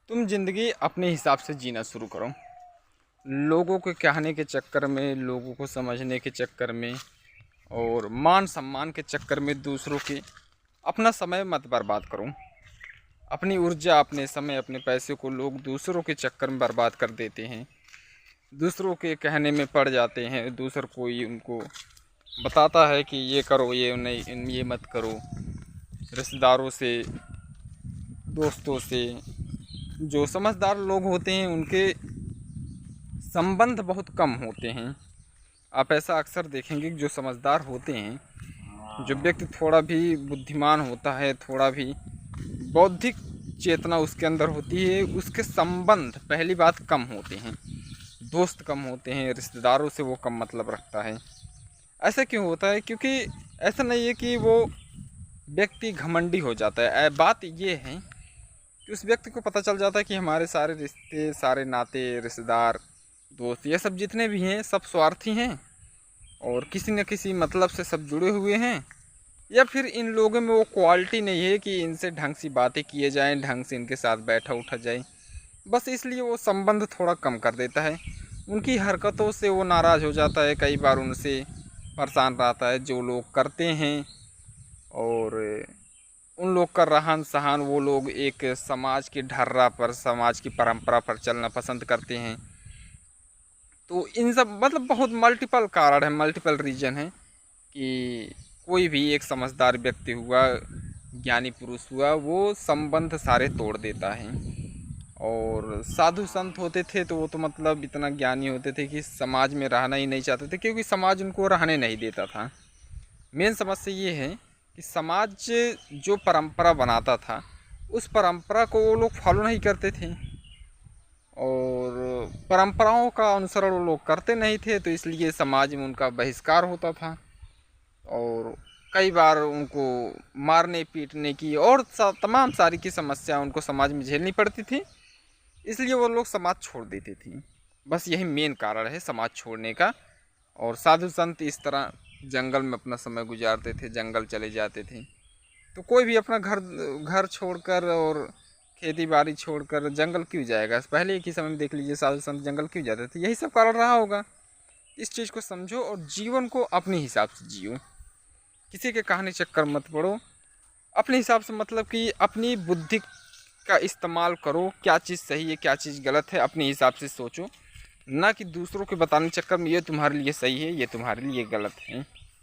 तुम ज़िंदगी अपने हिसाब से जीना शुरू करो। लोगों के कहने के चक्कर में, लोगों को समझने के चक्कर में और मान सम्मान के चक्कर में दूसरों के अपना समय मत बर्बाद करो। अपनी ऊर्जा, अपने समय, अपने पैसे को लोग दूसरों के चक्कर में बर्बाद कर देते हैं। दूसरों के कहने में पड़ जाते हैं। दूसर कोई उनको बताता है कि ये करो, ये नहीं, ये मत करो। रिश्तेदारों से, दोस्तों से, जो समझदार लोग होते हैं उनके संबंध बहुत कम होते हैं। आप ऐसा अक्सर देखेंगे कि जो समझदार होते हैं, जो व्यक्ति थोड़ा भी बुद्धिमान होता है, थोड़ा भी बौद्धिक चेतना उसके अंदर होती है, उसके संबंध पहली बात कम होते हैं, दोस्त कम होते हैं, रिश्तेदारों से वो कम मतलब रखता है। ऐसा क्यों होता है? क्योंकि ऐसा नहीं है कि वो व्यक्ति घमंडी हो जाता है। बात ये है कि उस व्यक्ति को पता चल जाता है कि हमारे सारे रिश्ते, सारे नाते, रिश्तेदार, दोस्त, ये सब जितने भी हैं सब स्वार्थी हैं और किसी न किसी मतलब से सब जुड़े हुए हैं, या फिर इन लोगों में वो क्वालिटी नहीं है कि इनसे ढंग से बातें किए जाएं, ढंग से इनके साथ बैठा उठा जाए। बस इसलिए वो संबंध थोड़ा कम कर देता है। उनकी हरकतों से वो नाराज़ हो जाता है, कई बार उनसे परेशान रहता है जो लोग करते हैं। और उन लोग का रहन सहन, वो लोग एक समाज की ढर्रा पर, समाज की परंपरा पर चलना पसंद करते हैं। तो इन सब मतलब बहुत मल्टीपल कारण है, मल्टीपल रीजन है कि कोई भी एक समझदार व्यक्ति हुआ, ज्ञानी पुरुष हुआ, वो संबंध सारे तोड़ देता है। और साधु संत होते थे तो वो तो मतलब इतना ज्ञानी होते थे कि समाज में रहना ही नहीं चाहते थे, क्योंकि समाज उनको रहने नहीं देता था। मेन समस्या ये है कि समाज जो परंपरा बनाता था उस परंपरा को वो लोग फॉलो नहीं करते थे, और परंपराओं का अनुसरण वो लोग करते नहीं थे, तो इसलिए समाज में उनका बहिष्कार होता था और कई बार उनको मारने पीटने की और तमाम सारी की समस्या उनको समाज में झेलनी पड़ती थी। इसलिए वो लोग समाज छोड़ देते थे। बस यही मेन कारण है समाज छोड़ने का। और साधु संत इस तरह जंगल में अपना समय गुजारते थे, जंगल चले जाते थे। तो कोई भी अपना घर घर छोड़कर और खेती बाड़ी छोड़कर जंगल क्यों जाएगा? पहले के समय में देख लीजिए, साधु संत जंगल क्यों जाते थे? यही सब कारण रहा होगा। इस चीज़ को समझो और जीवन को अपने हिसाब से जियो। किसी के कहने चक्कर मत पड़ो। अपने हिसाब से मतलब कि अपनी बुद्धि का इस्तेमाल करो। क्या चीज़ सही है, क्या चीज़ गलत है, अपने हिसाब से सोचो, ना कि दूसरों के बताने चक्कर में ये तुम्हारे लिए सही है, ये तुम्हारे लिए गलत है।